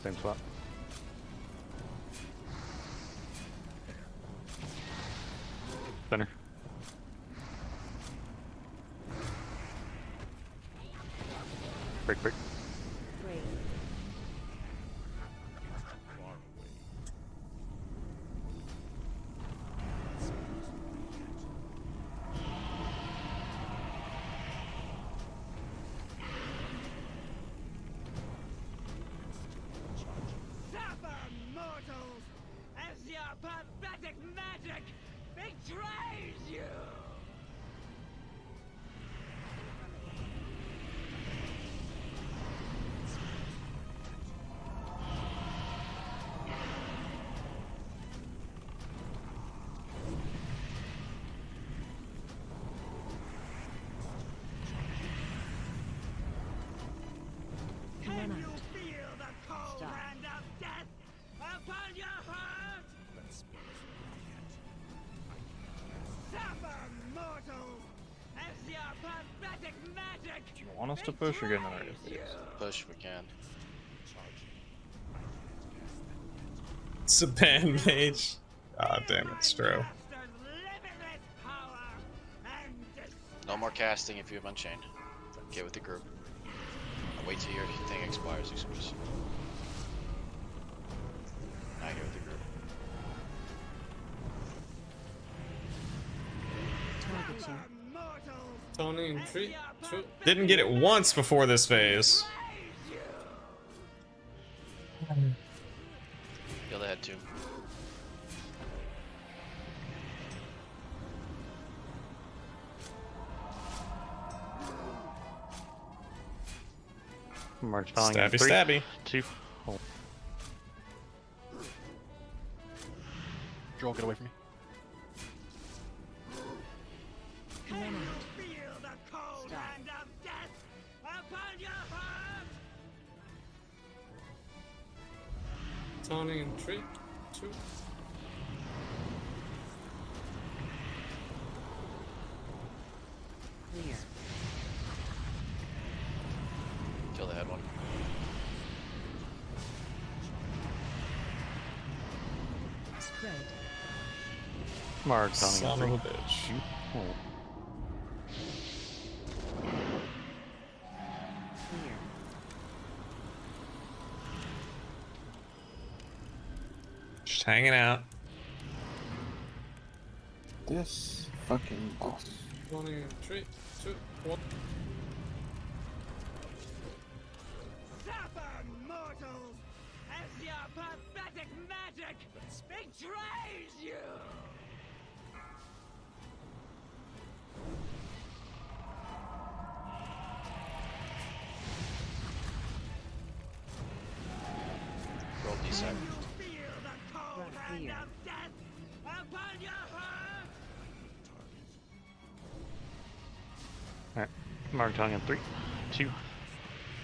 Same spot. Center. Break, break. Suffer, mortals, as your pathetic magic betrays you! Can you feel the cold hand of death upon your heart? Suffer, mortals, as your pathetic magic Do you want us to push or get another betrays phase? Push, we can. It's a ban mage. God damn it, Stro. Master's limitless power and No more casting if you have Unchained. Get with the group. I'll wait till your thing expires, Express. Now get with the group. Suffer, mortals, Tony in 3, 2. Didn't get it once before this phase. betrays you! Heal the head too. March telling Stabby, 3, stabby. 2. Oh. Joel, get away from me. Can you feel the cold hand of death upon your heart? Tony in 3, 2. Kill the head one. March telling Son of 3, a bitch. 2. Oh. Just hanging out. This fucking boss. Tony in 3, 2, 1. Suffer, mortals, as your pathetic magic betrays you! Roll D-side. Can you feel the cold hand of death upon your heart? Alright. March telling 3, 2.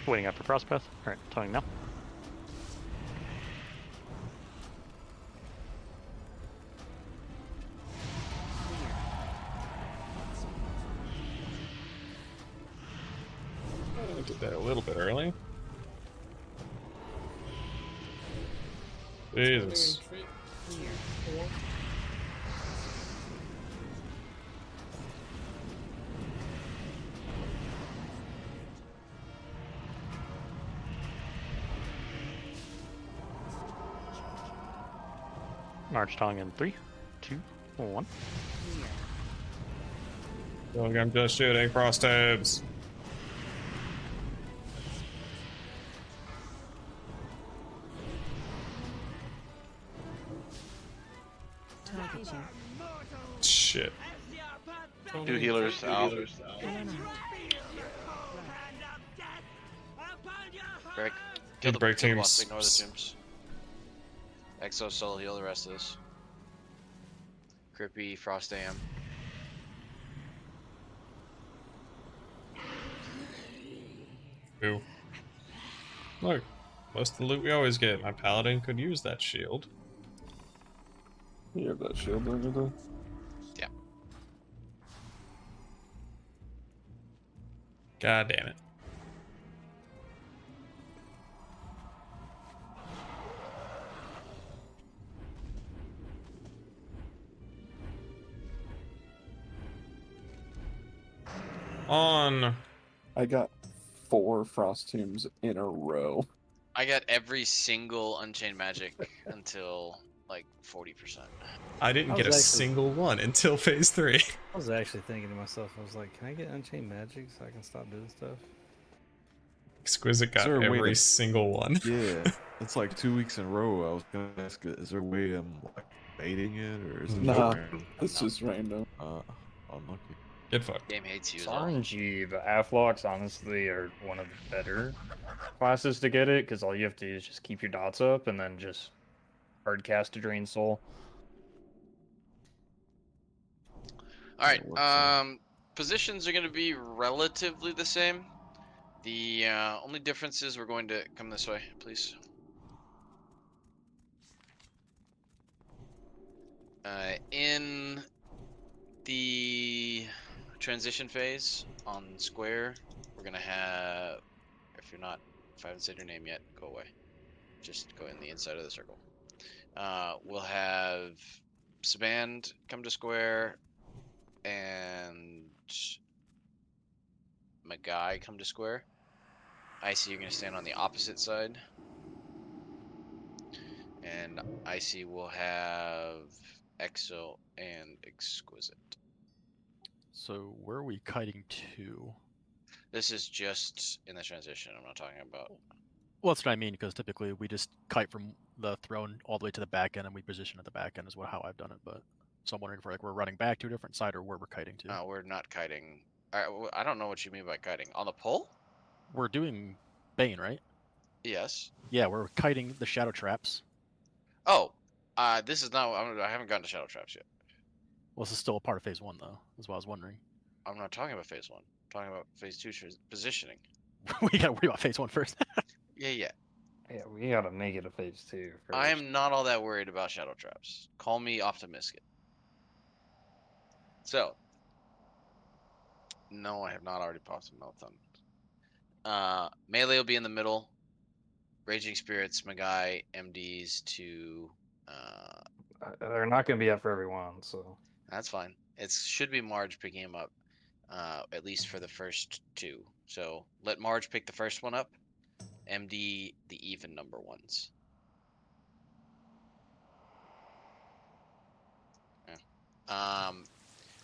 Waiting up for Frostpath. Alright, telling now. I did that a little bit early. Tony in Jesus. 3, 2, 1. March telling 3, 2, 1. Look, I'm just shooting frost tabs. Shit. As your pathetic Tony Two in healers 3, out. Can you feel the cold hand of death upon your heart? Break. Good the break kill the teams. boss, ignore the tombs. Exo solo heal the rest of this. Crippy, Frost AM. Ooh. Look, most of the loot we always get. My paladin could use that shield. You have that shield over there? Yeah. God damn it. on. I got 4 Frost Tombs in a row. I got every single Unchained Magic until like 40%. I didn't I get a was actually- single one until phase 3. I was actually thinking to myself, I was like, can I get Unchained Magic so I can stop doing stuff? Exquisite got there a way every to- single one. Yeah, it's like 2 weeks in a row. I was gonna ask, is there a way I'm like baiting it, or is it Nah, random? it's just random. Unlucky. Get fucked. Game hates you It's as well. RNG, but Afflocks honestly are one of the better classes to get it, because all you have to do is just keep your dots up and then just hard cast to Drain Soul. Alright, works out. positions are going to be relatively the same. The only difference is we're going to come this way, please. In the transition phase on square, we're going to have, if I haven't said your name yet, go away. Just go in the inside of the circle. We'll have Saband come to square, and Magai come to square. Icy, you're going to stand on the opposite side. And Icy will have Exo and Exquisite. So where are we kiting to? This is just in the transition. I'm not talking about. Well, that's what I mean, because typically we just kite from the throne all the way to the back end, and we position at the back end is how I've done it. But so I'm wondering if we're running back to a different side or where we're kiting to. We're not kiting. I don't know what you mean by kiting. On the pole? We're doing Bane, right? Yes. Yeah, we're kiting the shadow traps. Oh, this is not. I haven't gotten to Shadow Traps yet. Well, this is still a part of phase 1, though. Is what I was wondering. I'm not talking about phase 1. I'm talking about phase 2 positioning. We gotta worry about phase 1 first. Yeah, yeah. Yeah, we gotta make it a phase 2 first. I am not all that worried about Shadow Traps. Call me optimistic. So, no, I have not already popped a Meltdown. Melee will be in the middle. Raging Spirits, Magai, MDs to. They're not gonna be up for everyone, so. That's fine. It should be Marge picking him up, at least for the first 2. So let Marge pick the first one up. MD the even number ones. Yeah. All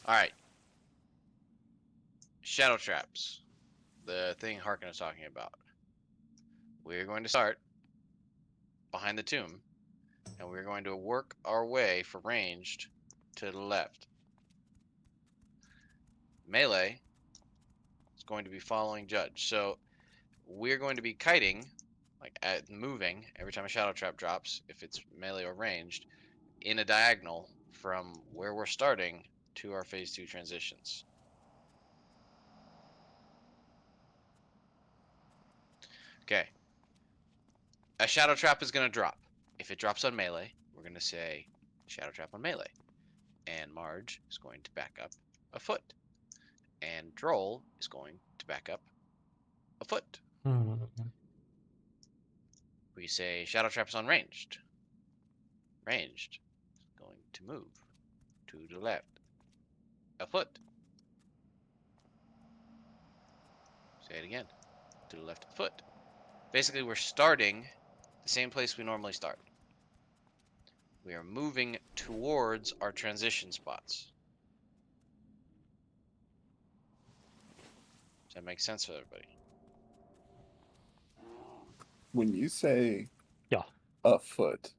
right. Shadow traps, the thing Harkin is talking about. We're going to start behind the tomb, and we're going to work our way for ranged to the left. Melee is going to be following Judge. So we're going to be kiting, like moving every time a shadow trap drops, if it's melee or ranged, in a diagonal from where we're starting to our phase 2 transitions. Okay. A shadow trap is going to drop. If it drops on melee, we're going to say shadow trap on melee. And Marge is going to back up a foot. And Droll is going to back up a foot. We say shadow traps on ranged. Ranged is going to move to the left a foot. Say it again. To the left a foot. Basically, we're starting the same place we normally start. We are moving towards our transition spots. Does that make sense for everybody? When you say Yeah. a foot,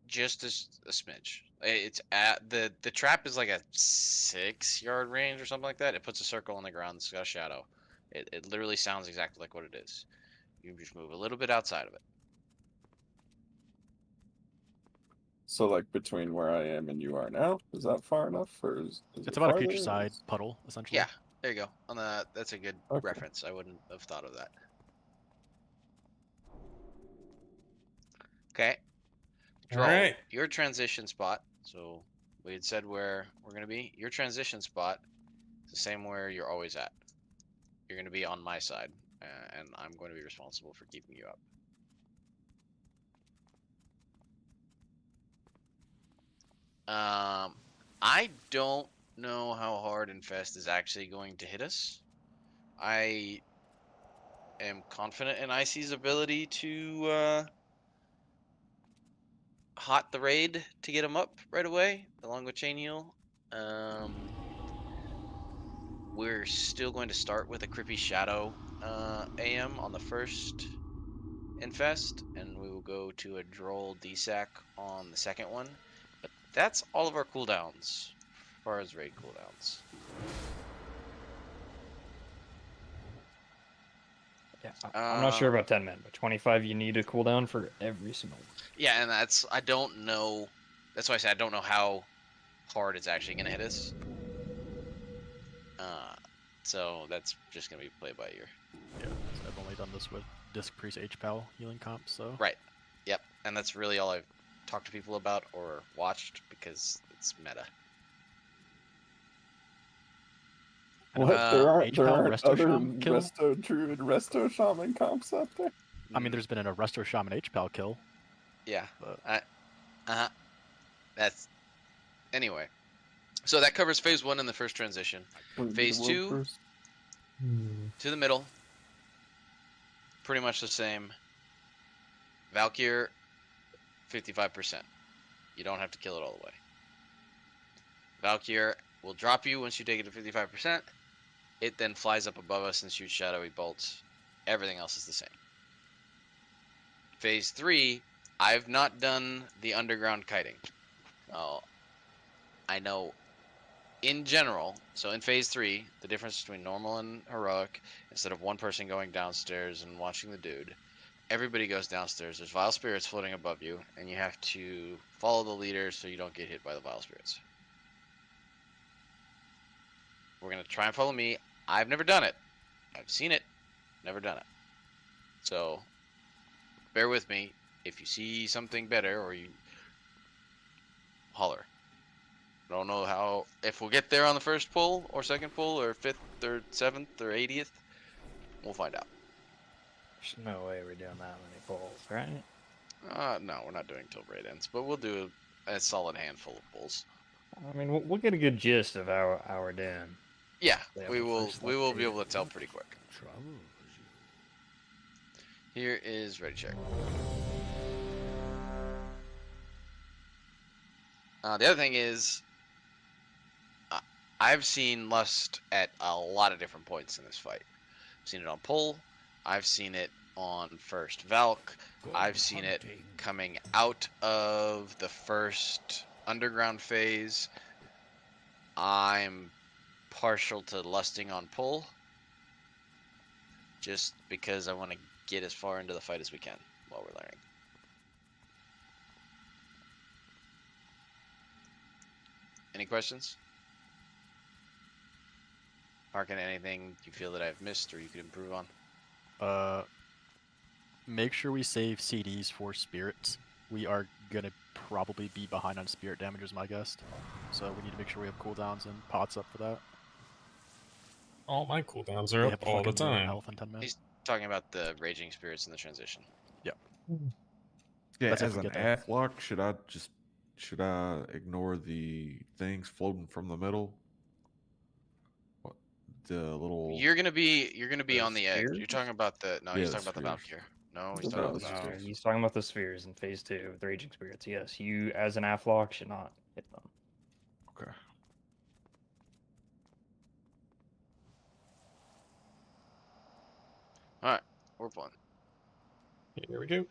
Just a smidge. It's at the trap is like a 6-yard range or something like that. It puts a circle on the ground. It's got a shadow. It literally sounds exactly like what it is. You just move a little bit outside of it. so like between where I am and you are now, is that far enough, or is It's it about a farther, future or side is- puddle, essentially. Yeah, there you go. On that's a good Okay. reference. I wouldn't have thought of that. Okay. Droll, Alright. your transition spot. So we had said where we're gonna be. Your transition spot is the same where you're always at. You're gonna be on my side, and I'm going to be responsible for keeping you up. I don't know how hard Infest is actually going to hit us. I am confident in Icy's ability to hot the raid to get him up right away, along with Chain Heal. We're still going to start with a Crippy Shadow AM on the first Infest, and we will go to a Droll DSAC on the second one. But that's all of our cooldowns, as far as raid cooldowns. Yeah, I'm not sure about 10 men, but 25 you need a cooldown for every single one. Yeah, and I don't know. That's why I said I don't know how hard it's actually going to hit us. So that's just going to be play by ear. Yeah, so I've only done this with Disc Priest HPAL healing comps, so. Right. Yep. And that's really all I've talked to people about or watched because it's meta. What? There aren't Resto other Shaman kill? Resto Druid, Resto Shaman comps out there? I mean, there's been an Arresto Shaman HPAL kill. Yeah. But... That's anyway. So that covers phase 1 in the first transition. Phase 2 to the middle. Pretty much the same. Valkyr 55%. You don't have to kill it all the way. Valkyr will drop you once you take it to 55%. It then flies up above us and shoots shadowy bolts. Everything else is the same. Phase 3, I've not done the underground kiting. I know in general, so in phase 3, the difference between normal and heroic, instead of one person going downstairs and watching the dude, everybody goes downstairs. There's vile spirits floating above you, and you have to follow the leader so you don't get hit by the vile spirits. We're going to try and follow me. I've never done it. I've seen it, never done it. So, bear with me. If you see something better, or you holler. Don't know how, if we'll get there on the first pull, or second pull, or 5th, or 7th, or 80th. We'll find out. There's no way we're doing that many pulls, right? No, we're not doing till raid ends, but we'll do a solid handful of pulls. I mean, we'll get a good gist of how we're doing. Yeah, Yeah, we but will. first We let's will do be it. able to tell pretty quick. Here is ready check. The other thing is, I've seen Lust at a lot of different points in this fight. I've seen it on pull. I've seen it on first Valk. I've seen it coming out of the first underground phase. I'm partial to lusting on pull, just because I want to get as far into the fight as we can while we're learning. Any questions? Markin, anything you feel that I've missed or you could improve on? Make sure we save CDs for spirits. We are gonna probably be behind on spirit damage, is my guess. So we need to make sure we have cooldowns and pots up for that. All my cooldowns They are have up all the fucking million time. health in 10 minutes. He's talking about the raging spirits in the transition. Yeah, That's if as we an get that. Athlock, should I ignore the things floating from the middle? What the little You're gonna be The on the edge. spheres? You're talking about the Yeah, he's the talking about the spheres. Valkyr. No, he's The talking about the Valkyr. spheres. He's talking about the spheres in phase 2 with the raging spirits. Yes, you as an Athlock should not hit them. Okay. Alright, we're fun. Here we go.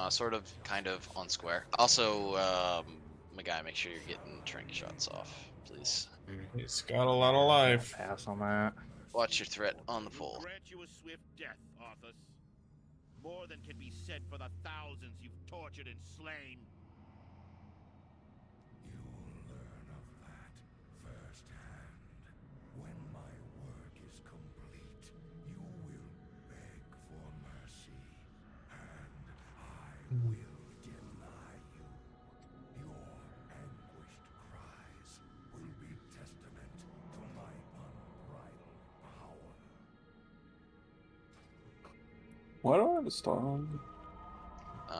Sort of, kind of, on square. Also, my guy, make sure you're getting trank shots off, please. He's got a lot of life. Pass on that. Watch your threat on the pull. Grant you a swift death, Arthas. More than can be said for the thousands you've tortured and slain. You'll learn of that firsthand. When my work is complete, you will beg for mercy, and I will deny you. Your anguished cries will be testament to my unbridled power. Why do I have a star on?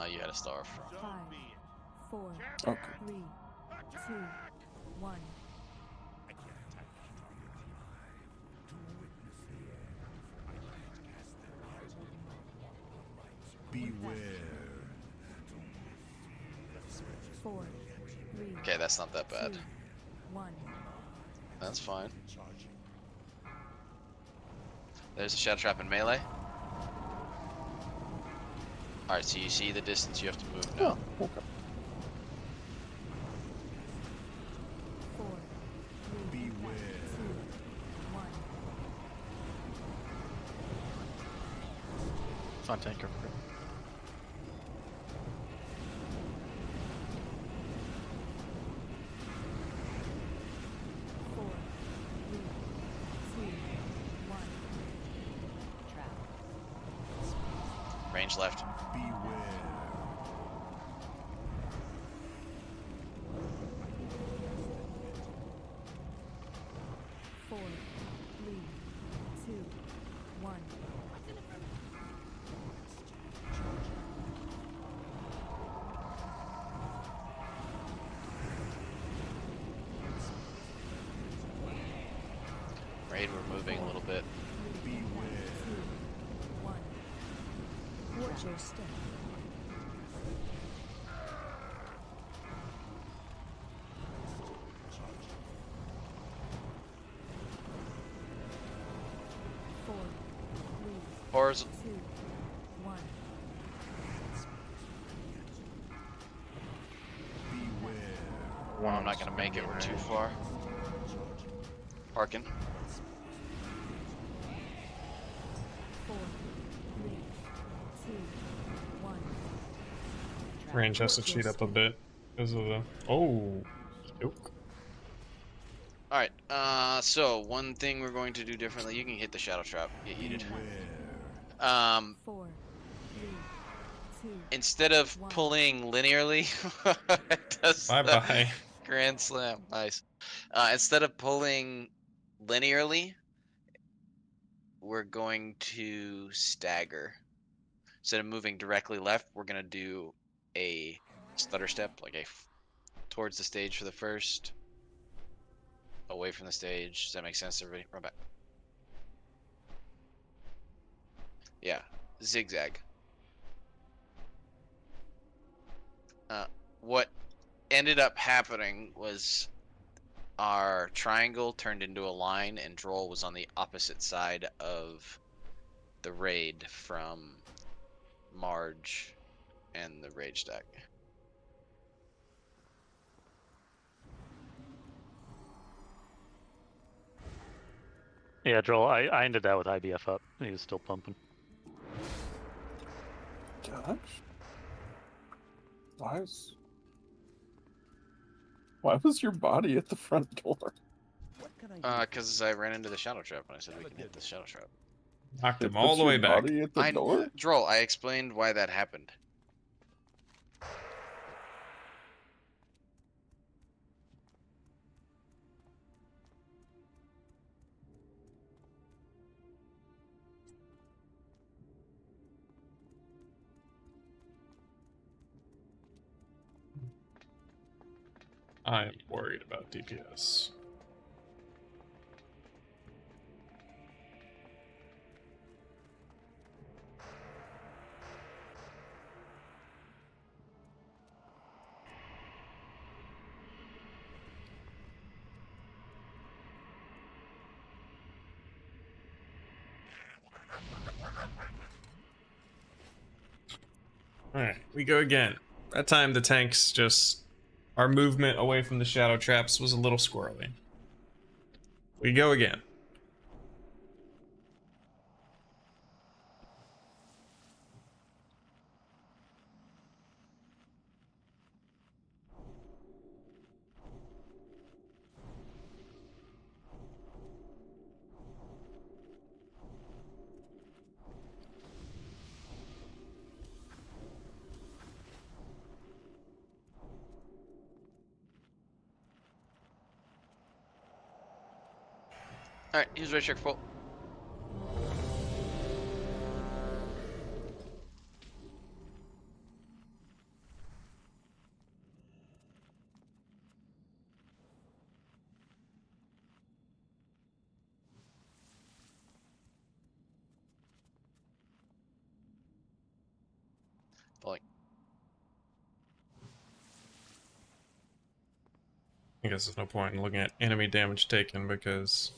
You had a star from. 5, 4, Okay. 3, 2, 1. Beware. 4, 3, Okay, that's not that bad. 2, 1. That's fine. There's a shadow trap in melee. Alright, so you see the distance you have to move now. Oh, okay. 4, 3, Beware. 2, 1. It's on tanker. 4, 3, 2, 1. Trap. Range left. Beware. 4, 3, 2, 1. Raid, we're moving a little bit. 2, 1. Watch your step. Four, three, Horrors. 2, 1. One, I'm not gonna make it, we're too far. Parkin. 4, 3, 2, 1. Range has to cheat up a bit because of the. Oh, joke. Alright, so one thing we're going to do differently. You can hit the shadow trap, get heated. 4, 3, 2. Instead of One. pulling linearly, it does Bye the bye. Grand Slam. Nice. Instead of pulling linearly, we're going to stagger. Instead of moving directly left, we're gonna do a stutter step, like towards the stage for the first, away from the stage. Does that make sense, everybody? Run back. Yeah, zigzag. What ended up happening was our triangle turned into a line, and Droll was on the opposite side of the raid from Marge and the rage deck. Yeah, Joel, I ended that with IBF up. He was still pumping. Gosh. Why was your body at the front door? Because I ran into the shadow trap when I said we can hit the shadow trap. Knocked They him all put the way your back. body at the door? Droll, I explained why that happened. I am worried about DPS. Alright, we go again. That time the tanks just... Our movement away from the shadow traps was a little squirrely. We go again. Alright, here's Red Shark Fault. Falling. I guess there's no point in looking at enemy damage taken because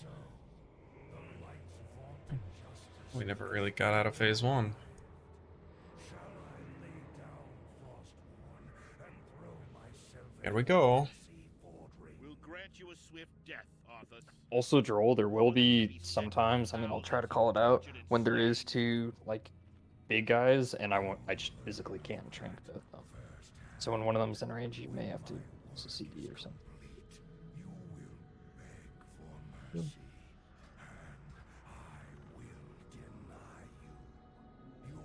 we never really got out of phase 1. Here we go. We'll grant you a swift death, Arthas. Also, Droll, there will be sometimes, I mean, I'll try to call it out, when there is two, like, big guys, and I just physically can't trank both of them. So when one of them's in range, you may have to use a CD or something. You will beg for mercy, and I will deny you. Your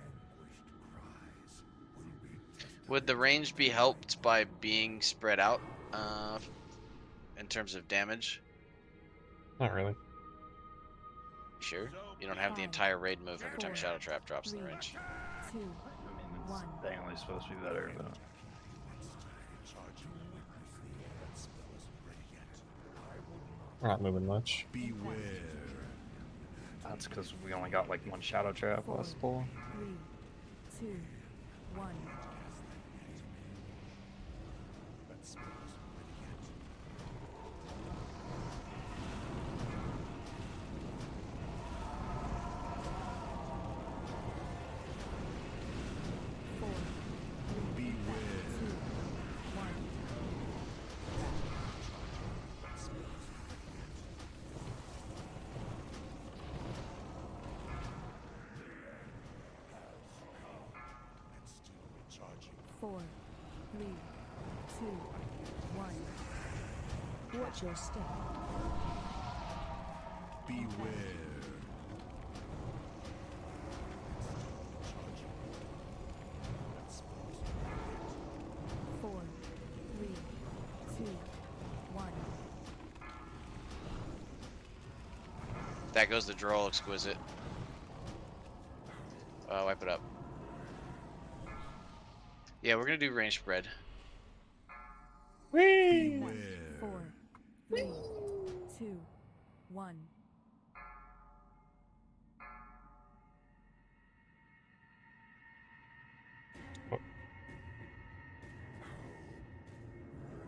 anguished cries will be Would the range be helped by being spread out in terms of damage? Not really. Sure. You don't have the entire raid move every time Shadow Trap drops in the range. 2, I mean, it's 1. definitely supposed to be better, but... We're not moving much. beware. That's because we only got, like, one Shadow Trap last pull. 3, 2, 1. Four, three, Beware. 2, 1. Four, 3, 2, 1. Watch your step. Beware. 4, 3, 2, 1. That goes the Droll Exquisite. Wipe it up. Yeah, we're gonna do range spread. 1, 4, 3, 2, 1.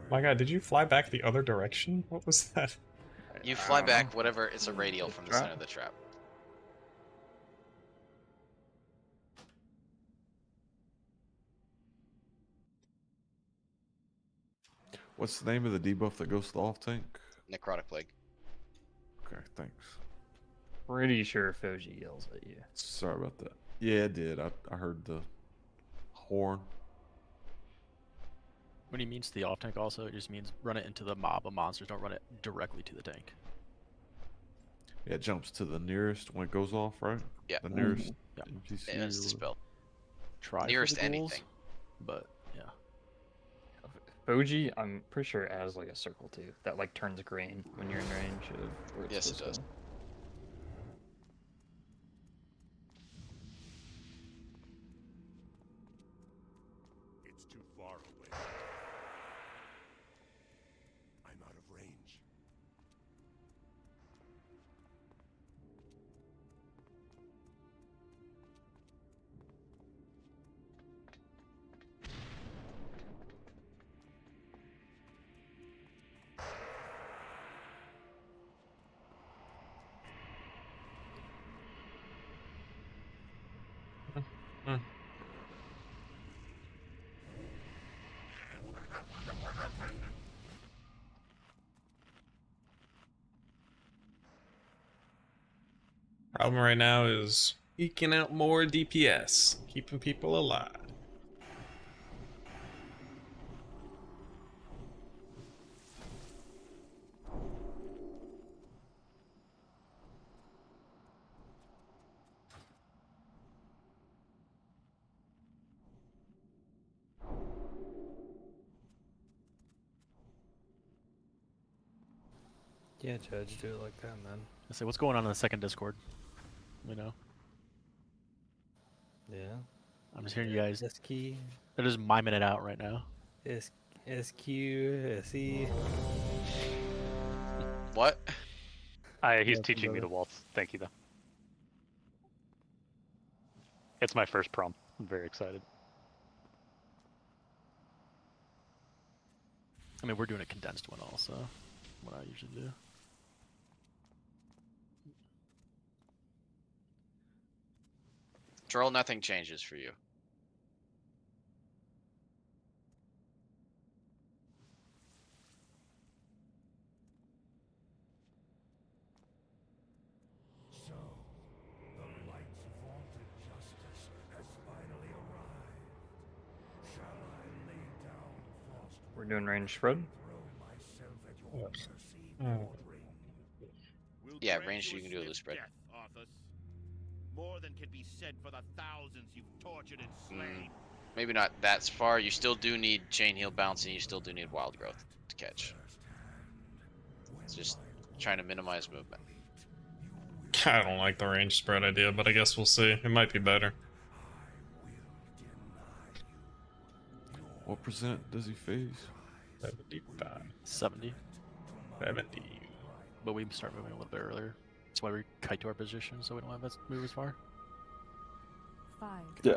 My god, did you fly back the other direction? What was that? You fly back whatever is a radial from the center of the trap. What's the name of the debuff that goes to the off tank? Necrotic Plague. Okay, thanks. Pretty sure Foji yells at you. Sorry about that. Yeah, it did. I heard the horn. When he means the off tank also, it just means run it into the mob of monsters, don't run it directly to the tank. Yeah, it jumps to the nearest when it goes off, right? Yeah. The nearest Yeah. NPC. And it's or- dispelled. Try Nearest for the ghouls, anything. but yeah. Foji, I'm pretty sure it has, like, a circle, too, that, like, turns green when you're in range of where it's Yes, it supposed does. to. It's too far away. I'm out of range. Problem right now is eking out more DPS, keeping people alive. Yeah, Judge, do it like that, man. I say, what's going on in the second Discord? You know, Yeah. I'm just hearing you guys. S key, They're just miming it out right now. SQ, SE. What? He's Welcome, teaching me brother. the waltz. Thank you, though. It's my first prom. I'm very excited. I mean, we're doing a condensed one also. What I usually do. Troll, nothing changes for you. We're doing range spread. Yeah, range you can do a loose spread. Death, Arthas. More than can be said for the thousands you've tortured and slain. Maybe not that far. You still do need chain heal bounce, and you still do need wild growth to catch. It's just trying to minimize movement. I don't like the range spread idea, but I guess we'll see. It might be better. What percent does he phase? 75. 70. 70. But we start moving a little bit earlier. That's why we kite to our position, so we don't have to move as far. 5. Yeah,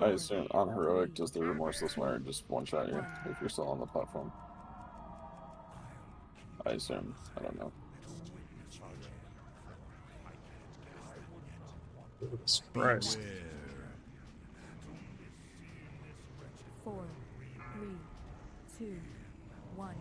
I assume on heroic, does the remorseless wear just one shot you if you're still on the platform? I assume. I don't know. Christ. 4, 3, 2, 1.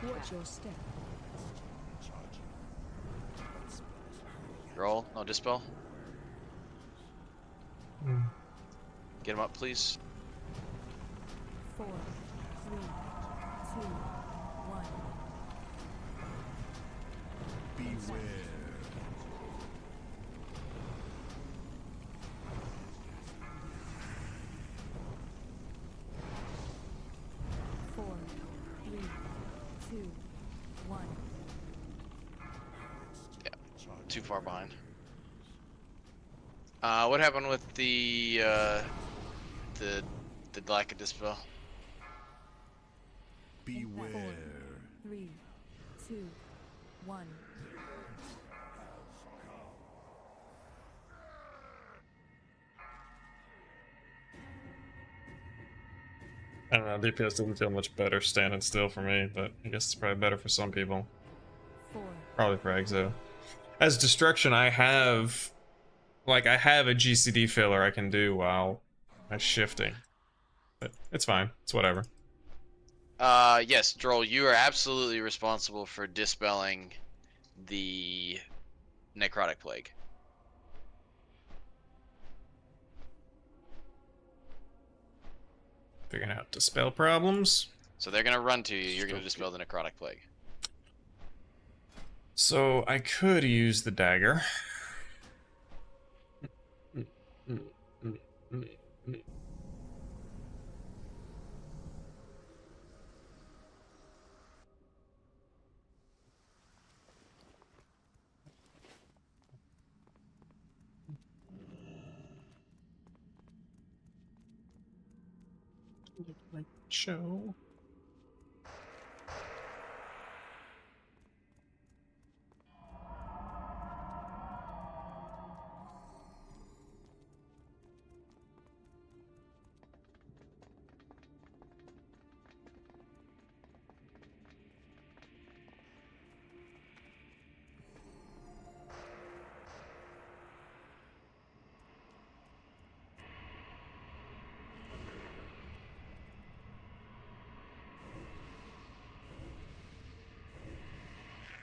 Watch your step. Roll, no dispel. Get him up, please. 4, 3, 2, 1. Beware. Four, 3, 2, 1. Yeah, too far behind. What happened with the lack of dispel? Beware. 4, 3, 2, 1. I don't know, DPS doesn't feel much better standing still for me, but I guess it's probably better for some people. 4. Probably for Exo. As destruction, I have a GCD filler I can do while I'm shifting. But it's fine. It's whatever. Yes, Droll, you are absolutely responsible for dispelling the necrotic plague. Figuring out dispel problems. So they're gonna run to you. You're gonna dispel the necrotic plague. So I could use the dagger. Show.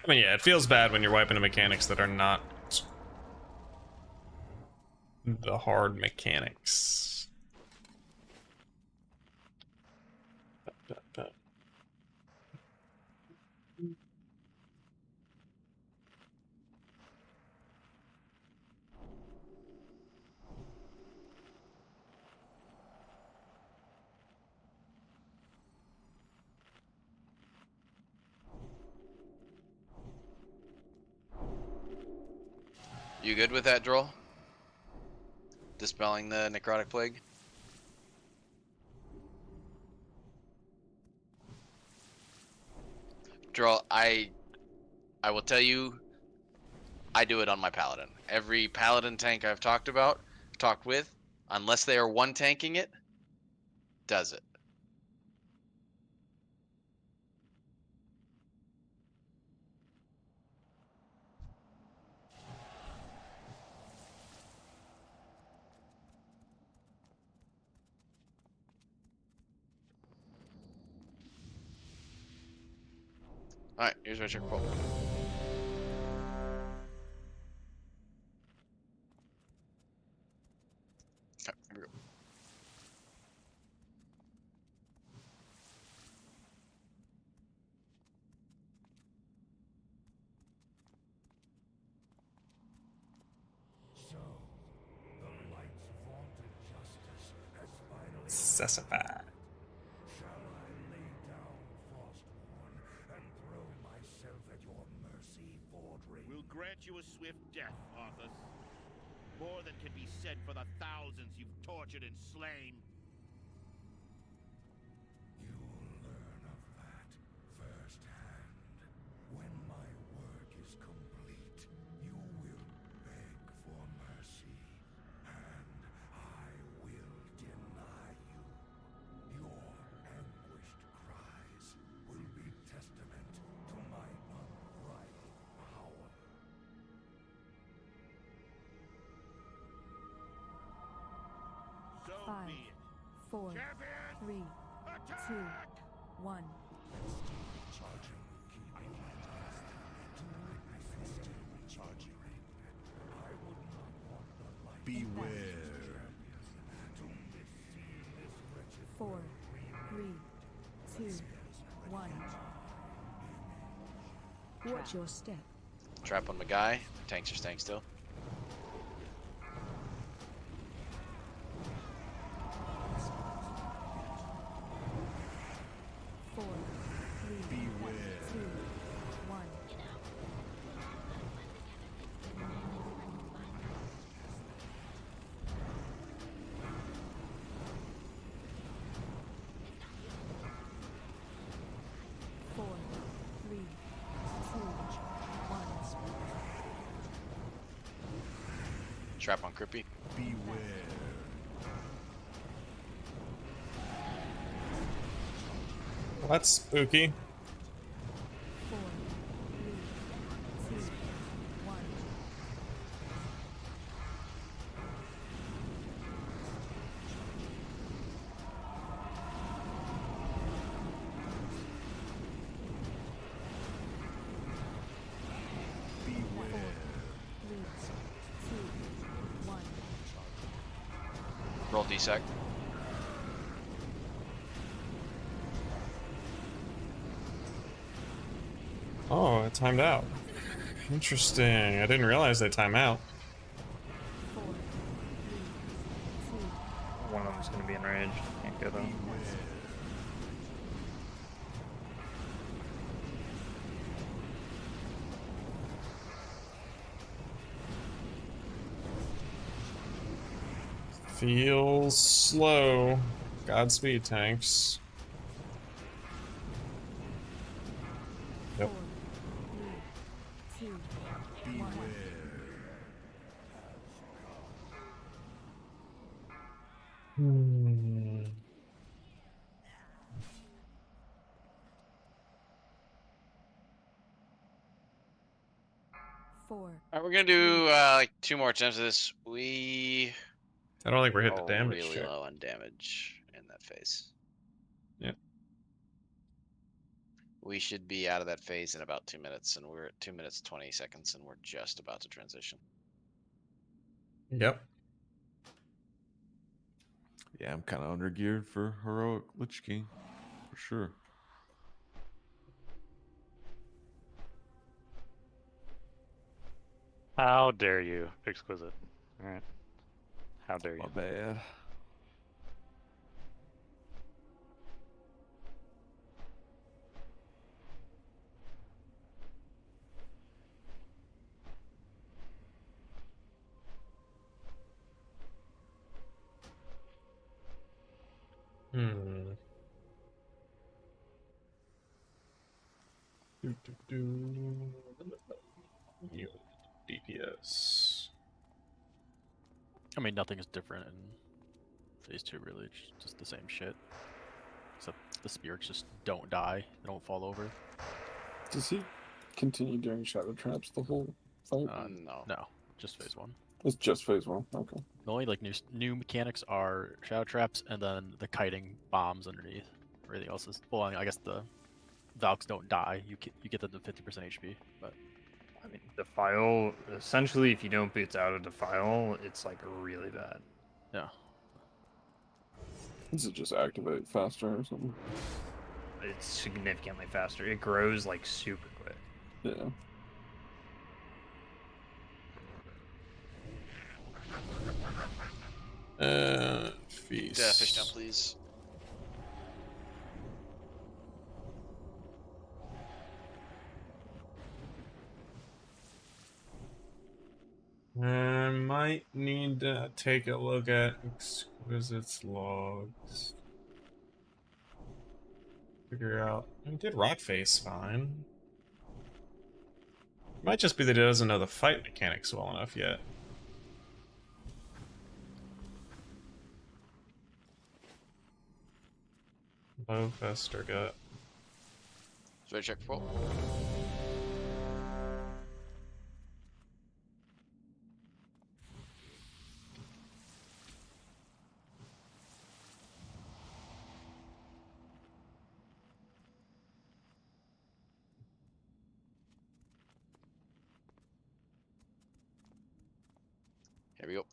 I mean, yeah, it feels bad when you're wiping the mechanics that are not the hard mechanics. You good with that, Droll? Dispelling the necrotic plague? after all, I will tell you, I do it on my paladin. Every paladin tank I've talked with, unless they are one tanking it, does it. Alright, here's my check roll. Okay, here we go. Cessify. We'll grant you a swift death, Arthas. More than can be said for the thousands you've tortured and slain. So 5, be it. 4, Champion, 3, 2, attack! 1. Beware. 4, 3, 2, 1. Watch your step. Trap on the guy. Tanks are staying still. Four, three, Beware. 2, 1. Four, 3, 2, 1. Trap on Crippy. Beware. Well, that's spooky. 4, 3, 2, 1. Beware. 3, 2, 1. Roll D-Sec. Oh, it timed out. Interesting. I didn't realize they time out. 4, 3, 2, One of them's gonna be enraged. Can't go though. Feels slow. Godspeed, tanks. Yep. 4, 3, 2, 1. Hmm. 4. Alright, we're gonna do like 2 more attempts of this. We I don't think we're hitting are the damage really check. low on damage in that phase. Yep. We should be out of that phase in about 2 minutes, and we're at 2 minutes 20 seconds, and we're just about to transition. Yep. Yeah, I'm kind of under geared for heroic Lich King, for sure. How dare you, Exquisite. Alright. How dare you. My bad. Hmm. You DPS. I mean, nothing is different in phase 2, really. It's just the same shit. Except the spirits just don't die. They don't fall over. Does he continue doing shadow traps the whole fight? No. No, just phase 1. It's just phase 1. Okay. The only like new mechanics are shadow traps and then the kiting bombs underneath. Everything else is, well, I guess the Valks don't die. You get them to 50% HP, but I mean, Defile, essentially, if you don't boots out of Defile, it's like really bad. yeah. Does it just activate faster or something? It's significantly faster. It grows like super quick. Yeah. Feast. Yeah, fish down, please. I might need to take a look at Exquisite's logs. Figure out. I did Rockface fine. Might just be that he doesn't know the fight mechanics well enough yet. Low Fester gut. Ready check for roll. Here we go.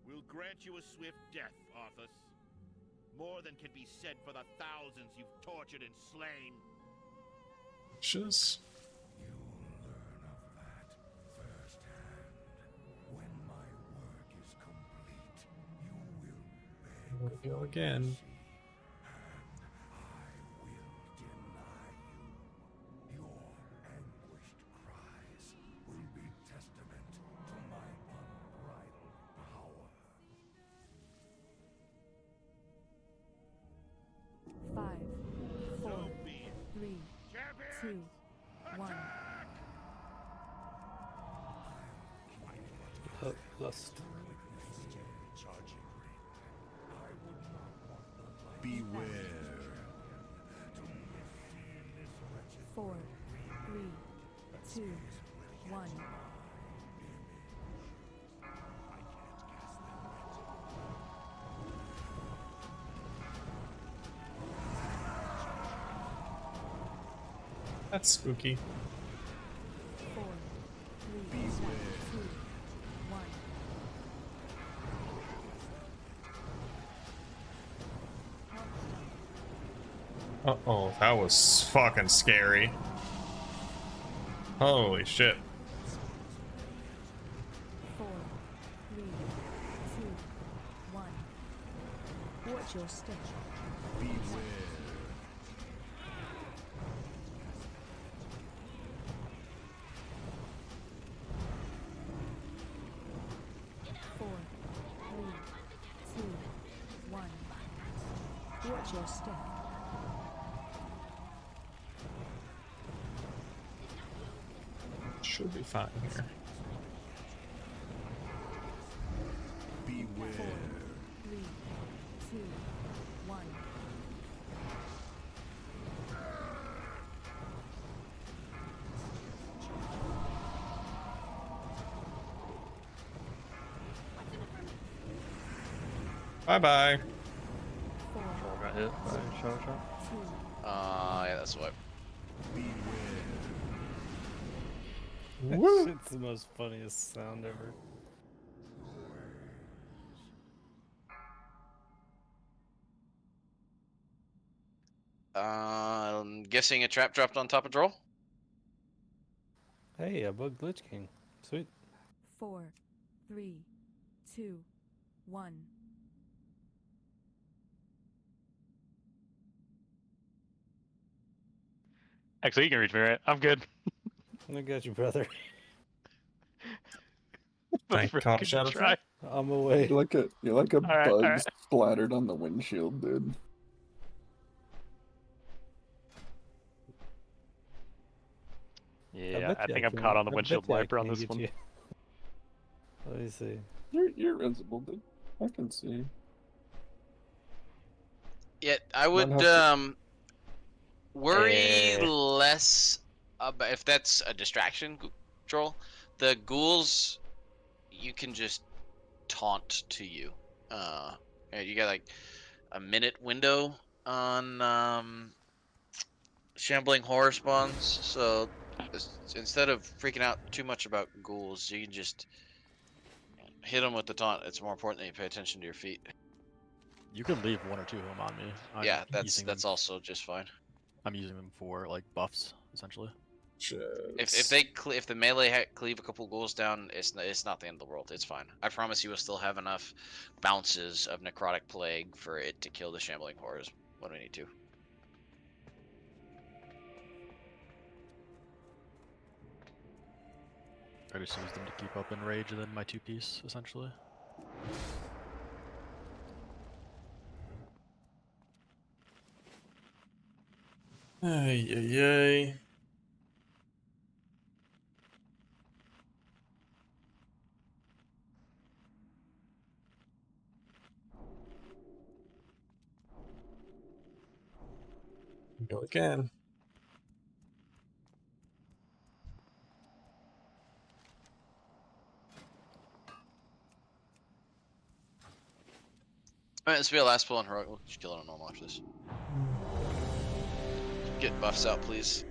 We'll grant you a swift death, Arthas. More than can be said for the thousands you've tortured and slain. Just. Here we go again. Five, four, 3, 2, 1. Lust. Beware. 4, 3, 2, 1. That's spooky. 4, 3, 2, 1. Uh-oh, that was fucking scary. Holy shit. 4, 3, 2, 1. Watch your step. Beware. 4, 3, 2, 1. Watch your step. Should be fine here. Beware. 4, 3, 2, 1. Bye-bye. 4, Troll got hit by Shadow Trap. 2, Yeah, that's what. Woo! It's the most funniest sound ever. I'm guessing a trap dropped on top of Droll. Hey, I bugged Lich King. Sweet. 4, 3, 2, 1. Actually, you can reach me, right? I'm good. I got you, brother. The Tank frick caught a could shadow you try? I'm away. You're like a Alright, bug alright. splattered on the windshield, dude. Yeah, bet I you think I'm can- caught on the I windshield bet you I wiper on can this get one. you. Let me see. You're invincible, dude. I can see. Yet I would Might have worry Eh. less about if that's a distraction, Troll. The ghouls, you can just taunt to you. You got like a minute window on shambling horror spawns. So instead of freaking out too much about ghouls, you can just hit them with the taunt. It's more important that you pay attention to your feet. You can leave 1 or 2 of them on me. I'm Yeah, using that's them, also just fine. I'm using them for like buffs essentially. If the melee cleave a couple ghouls down, it's not the end of the world. It's fine. I promise you will still have enough bounces of necrotic plague for it to kill the shambling horrors when we need to. I just use them to keep up in rage and then my 2-piece essentially. Ay, ay, ay. Go again. Alright, this will be our last pull on heroic. We'll just kill it on normal after this. Get buffs out, please.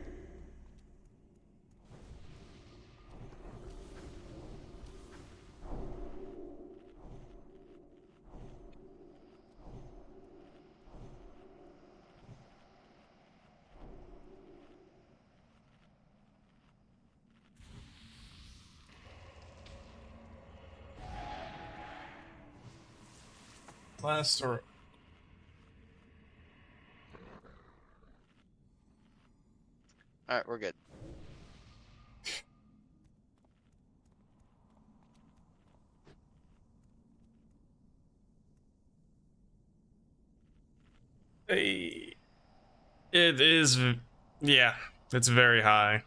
Last or Alright, we're good. Hey. It is, yeah, it's very high.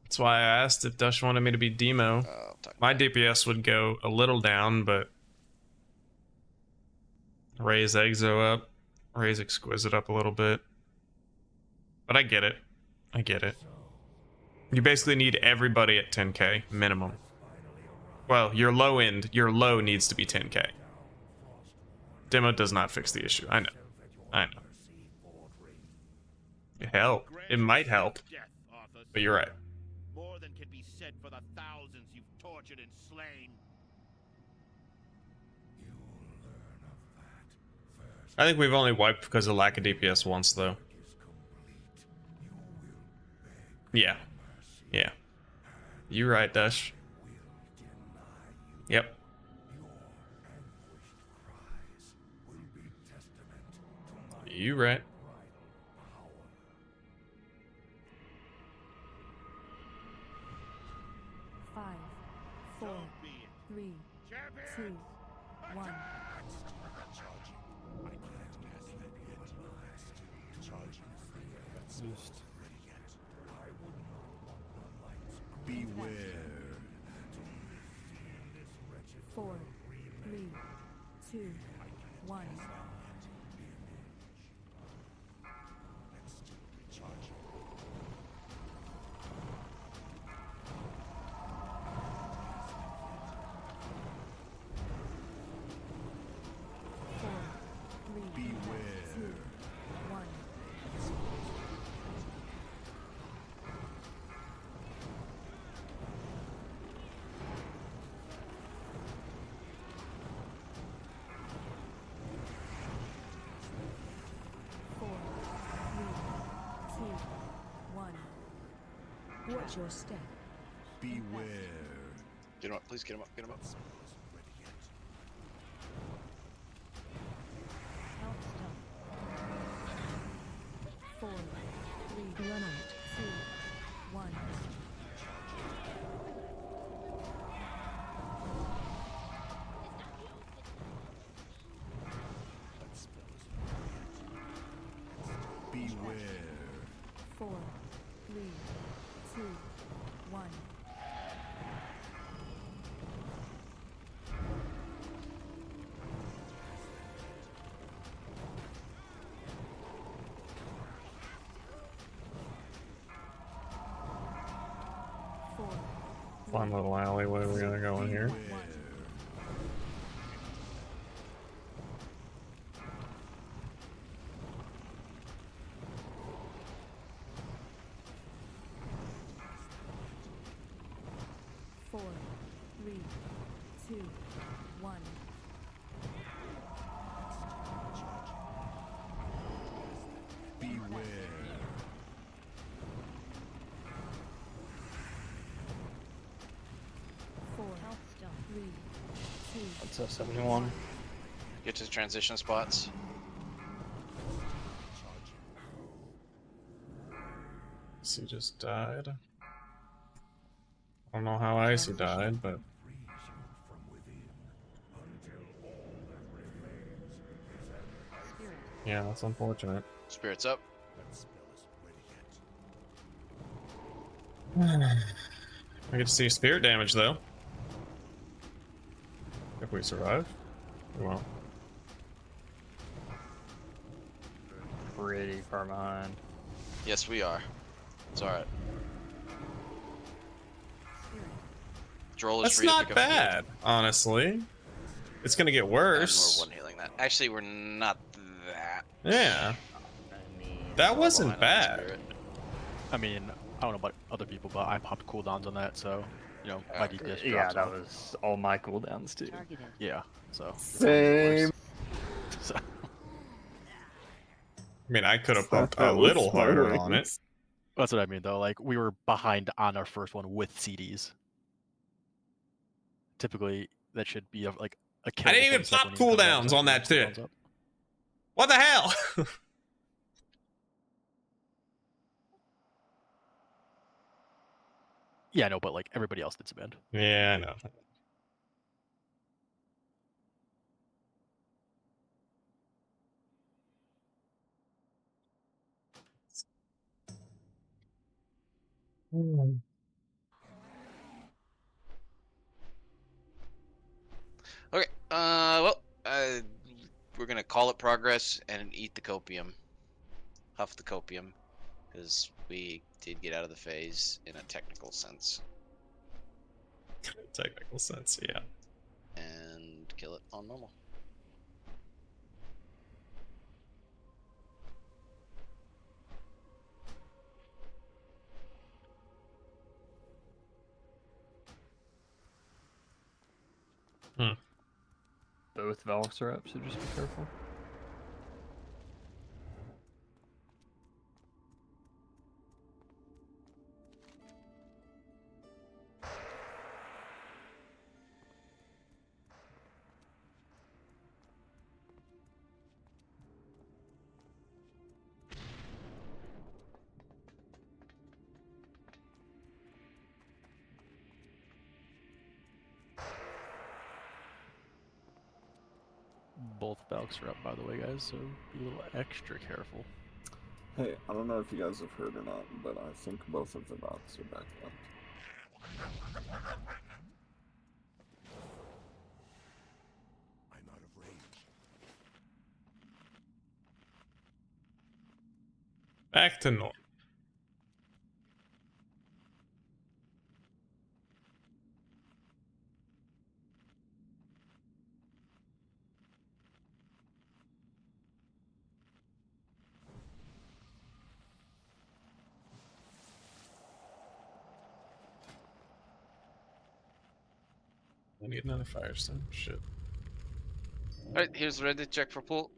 That's why I asked if Dush wanted me to be Demo. My DPS would go a little down, but raise Exo up, raise Exquisite up a little bit. But I get it. I get it. You basically need everybody at 10k minimum. Well, your low needs to be 10k. Demo does not fix the issue. I know. I know. Hell, it might help. But you're right. More than can be said for the thousands you've tortured and slain. I think we've only wiped because of lack of DPS once, though. Yeah. Yeah. You're right, Dush. Yep. You right. Five, four, three, two, one. Boost. Beware. 4, 3, 2, 1. Watch your step. Beware. Get him up, please. Get him up. Get him up. Countdown. 4, 3, 4, 3, 2, 1. Fun little alleyway we gotta go in here. Four, 3, 2, 1. Four, 3, 2. That's a 71. Get to the transition spots. Icy just died. I don't know how Icy died, but yeah, that's unfortunate. Spirits up. I get to see spirit damage though. If we survive, we won't. Pretty far behind. Yes, we are. It's alright. Droll is That's free to not pick up food. bad, honestly. It's gonna get And worse. we're one healing that. Actually, we're not that. Yeah, I mean, that far wasn't behind on bad. Spirit. I mean, I don't know about other people, but I popped cooldowns on that, so you know my DPS yeah, drops that off. was all my cooldowns too. Yeah, so Same. So, I mean, I could have That poked a was little my harder wings. on it. that's what I mean, though. Like we were behind on our first one with CDs. Typically, that should be like a kill. I didn't even pop cooldowns on that shit. What the hell? Yeah, I know, but like everybody else did spend. Yeah, I know. Okay. Well, we're gonna call it progress and eat the copium, huff the copium, because we did get out of the phase in a technical sense, Technical sense, yeah. and kill it on normal. Both Valks are up, so just be careful. Both Valks are up, by the way, guys, so be a little extra careful. Hey, I don't know if you guys have heard or not, but I think both of the bots are back up. I'm out of range. Back to normal. I need another firestone. Shit. Alright, here's ready. Check for pull.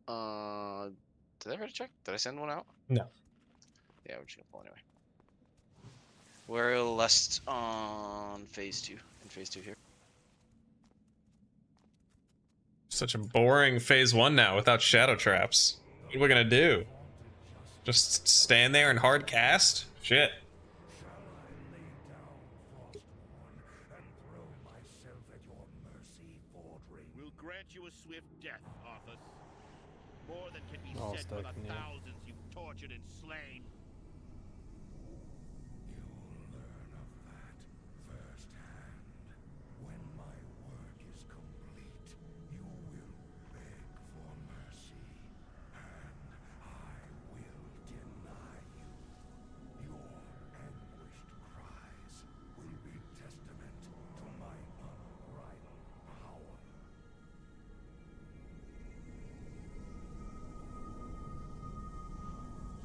Did I already check? Did I send one out? No. Yeah, we're just gonna pull anyway. We're less on phase 2. In phase 2 here. Such a boring phase 1 now without shadow traps. What are we gonna do? Just stand there and hard cast? Shit. We'll grant you a swift death, Arthas. More than can be Oh, said for the stuck, yeah. thousands you've tortured and slain.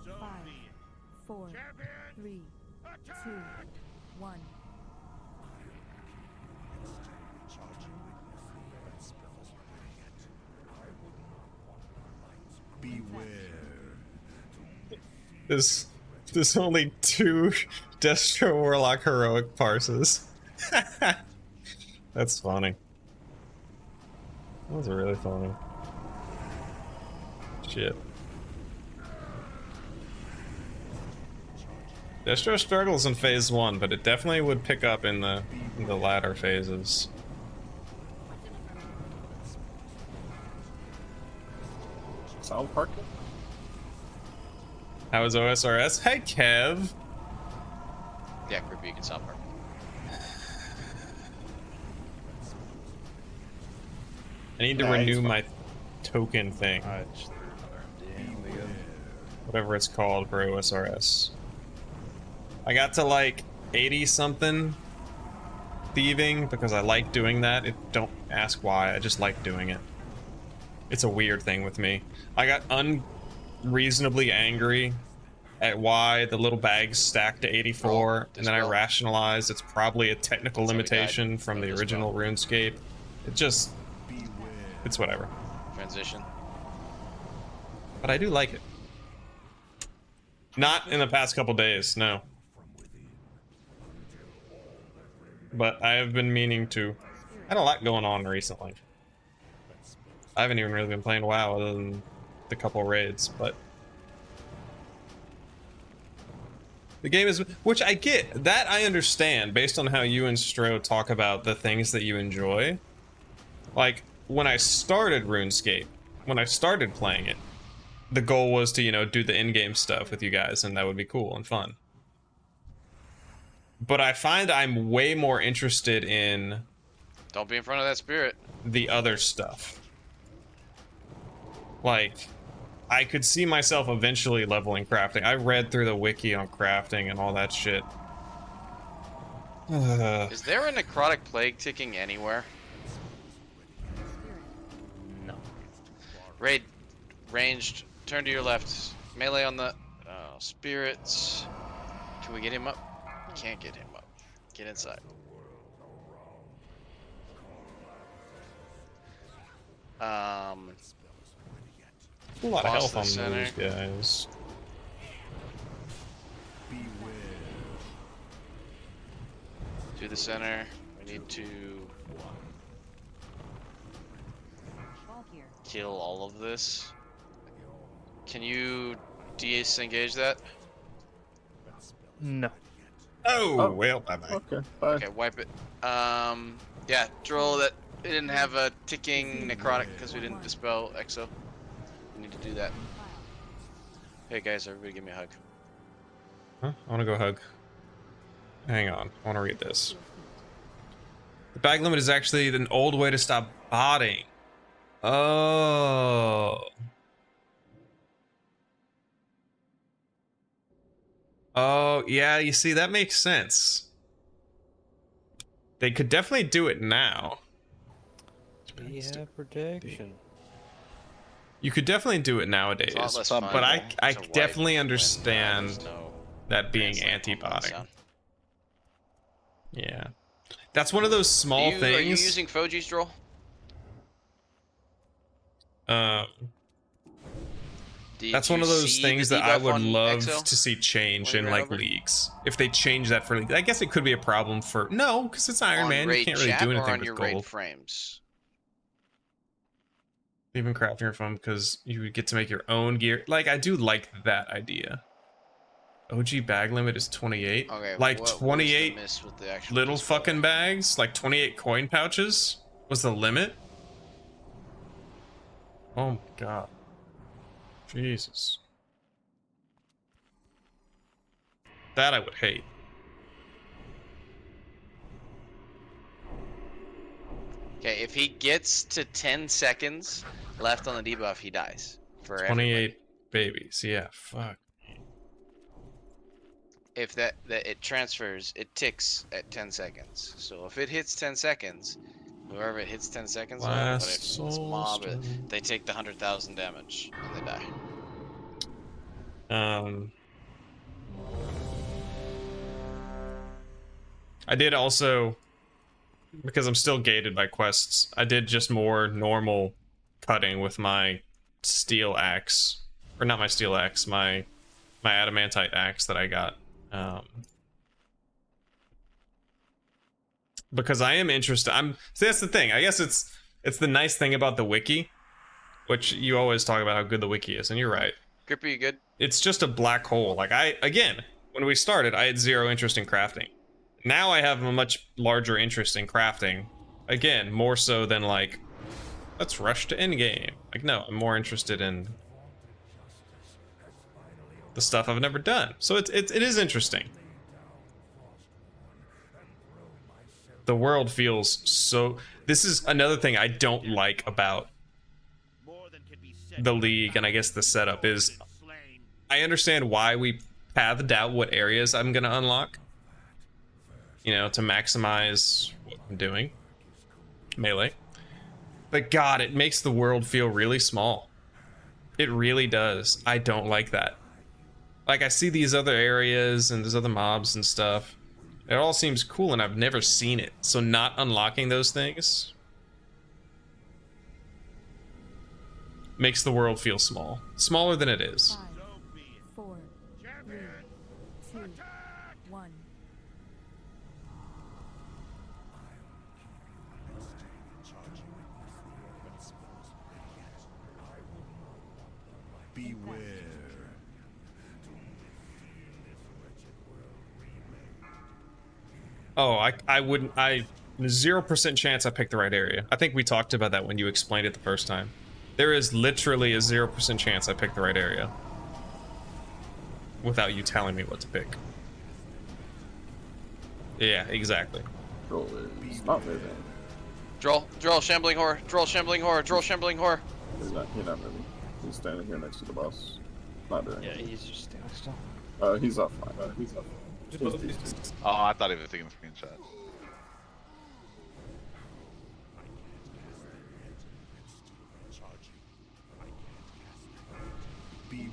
So Five, be it. 4, Champion, 3, 2, 1. There's only 2 Destro Warlock heroic parses. That's funny. That was really funny. Shit. Destro struggles in phase 1, but it definitely would pick up in the latter phases. South Park? How is OSRS? Hey, Kev! Yeah, Crippy, you can stop her. I need to Yeah, renew he's my token thing. Alright, just threw another MD. We good. Whatever it's called for OSRS. I got to like 80 something thieving because I like doing that. Don't ask why, I just like doing it. It's a weird thing with me. I got unreasonably angry at why the little bags stacked to 84, and then I rationalized it's probably a technical limitation from the original RuneScape. It just... it's whatever. Transition. But I do like it. Not in the past couple days, no. But I have been meaning to. I had a lot going on recently. I haven't even really been playing WoW other than the couple raids, but the game is, which I get, that I understand based on how you and Stro talk about the things that you enjoy. Like when I started RuneScape, when I started playing it, the goal was to, you know, do the in-game stuff with you guys, and that would be cool and fun. But I find I'm way more interested in... Don't be in front of that spirit. ...the other stuff. Like, I could see myself eventually leveling crafting. I read through the wiki on crafting and all that shit. Is there a necrotic plague ticking anywhere? No. Raid, ranged, turn to your left. Melee on the spirits. Can we get him up? Can't get him up. Get inside. A lot of Boss health on center. those guys. To the center. We need to kill all of this. Can you disengage that? No. Oh, well, bye-bye. Okay, bye. Okay, wipe it. Yeah, Droll, that it didn't have a ticking necrotic because we didn't dispel Exo. We need to do that. Hey guys, everybody give me a hug. Huh? I want to go hug. Hang on, I want to read this. The bag limit is actually an old way to stop botting. Oh. Oh, yeah, you see, that makes sense. They could definitely do it now. We have protection. You could definitely do it nowadays, It's a lot less fun but I to wipe definitely when, understand there's no that being translate on anti-botting. sound. Yeah. That's one of those small Are things. you using Foji's Droll? That's you one of those see things the that I debuff would on love Exo to see change when in you like ran over? leagues. If they change that for leagues, I guess it could be a problem for no, because it's Iron On Man. You raid can't really chat do or anything on with your gold. raid frames? Even crafting from because you would get to make your own gear. Like I do like that idea. OG bag limit is 28. Okay, Like what was the 28 miss with the actual little display? fucking bags, like 28 coin pouches was the limit. Oh my god. Jesus. That I would hate. Okay, if he gets to 10 seconds left on the debuff, he dies. For 28 everybody. babies. Yeah, fuck. If that it transfers, it ticks at 10 seconds. So if it hits 10 seconds, whoever it hits 10 seconds on, whatever, Last this soul mob, stone. they take the 100,000 damage and they die. I did also, because I'm still gated by quests, I did just more normal cutting with my steel axe, or not my steel axe, my adamantite axe that I got. Because I am interested. See, that's the thing. I guess it's the nice thing about the wiki, which you always talk about how good the wiki is, and you're right. Gripper, you good? It's just a black hole. Like again, when we started, I had zero interest in crafting. Now I have a much larger interest in crafting. Again, more so than like, let's rush to endgame. Like, no, I'm more interested in the stuff I've never done. So it is interesting. The world feels so... This is another thing I don't like about the league, and I guess the setup is... I understand why we pathed out what areas I'm going to unlock. You know, to maximize what I'm doing. Melee. But God, it makes the world feel really small. It really does. I don't like that. Like, I see these other areas and there's other mobs and stuff. It all seems cool and I've never seen it. So not unlocking those things makes the world feel small. Smaller than it is. 5, 4, 3, 2, 1. Beware. Oh, I wouldn't... 0% chance I picked the right area. I think we talked about that when you explained it the first time. There is literally a 0% chance I picked the right area. Without you telling me what to pick. Yeah, exactly. Droll is not moving. Droll, shambling horror, Droll, shambling horror, Droll, shambling horror. He's not moving. He's standing here next to the boss. Not doing Yeah, it. he's just standing still. He's offline. He's offline. Oh, I thought he was taking a screenshot. Beware.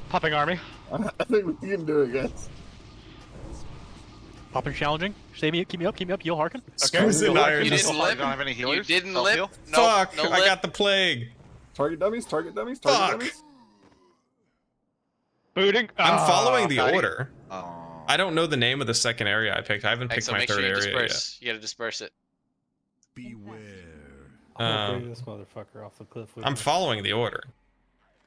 Popping army. I think we can do it, guys. Popping challenging. Stay me, keep me up, heal Harkin. Squeeze it, iron. You didn't lip. You don't have any You healers? didn't Self-heal? lip. No, Fuck! no I lip. got the plague. Target dummies, target dummies, target Fuck! dummies. Booting. I'm following the got it. order. Oh. I don't know the name of the second area I picked. I haven't picked Exo, my make third sure you area yet. disperse. You gotta disperse it. Beware. I'm gonna bring this motherfucker off the cliff with I'm me. following the order.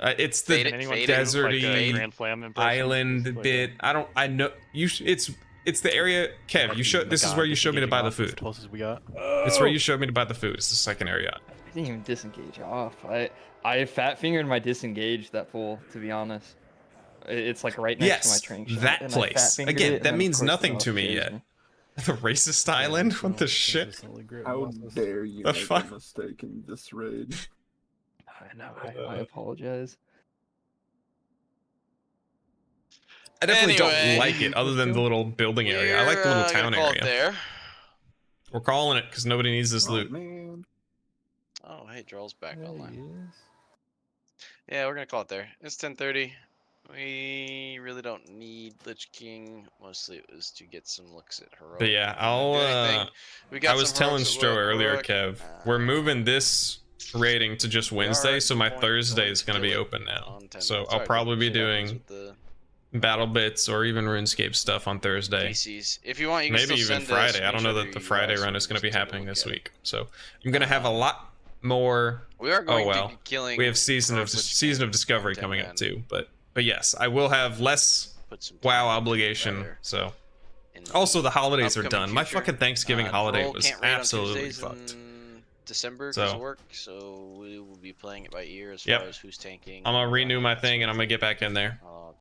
It's the Fade it, Anyone fade do, it. deserty like a Grand Slam impression? island Just like bit. I know you. It's the area. Kev, you showed. This is where you showed me to buy the food. Closest we got. It's where you showed me to buy the food. It's the second area. I didn't even disengage off. I fat fingered my disengage that fool, to be honest. It's like right next to my Yes, train shot, that and I place. fat-fingered Again, it, and that then, of means course, the nothing elf to me chased yet. me. The racist island? What the shit? Consistently grip How bosses. dare you The make fuck? a mistake in this raid? I know. I apologize. I definitely Anyway. don't like it, other than the little building area. I like the little We're town gonna call it area. there. We're calling it because nobody needs this Oh, loot. man. Oh, hey, Droll's back There he online. is. Yeah, we're gonna call it there. It's 10:30. We really don't need Lich King. Mostly it was to get some looks at heroic. But yeah, I'll. Do anything. We got I was some telling heroics at Stro earlier, heroic. Kev. We're moving this raiding to just Wednesday, so my Thursday is gonna be open now. So I'll probably be doing battle bits or even RuneScape stuff on Thursday. PCs. If you want, you can Maybe still even send a Friday. I don't know screenshot that of the your Friday UI run so is we going to can be take a happening look this at it. week. So I'm going to have a lot more. We are going oh well. to be killing. We have season of discovery content, coming man. up too, but yes, I will have less Put some WoW time obligation. together So in also the holidays are upcoming done. My future. fucking Thanksgiving holiday Pearl was can't raid on absolutely Tuesdays fucked. in December because So- of work, so we will be playing it by ear as Yep. far as who's tanking. I'm gonna who renew running, my that thing sort and of I'm gonna get back in there. thing.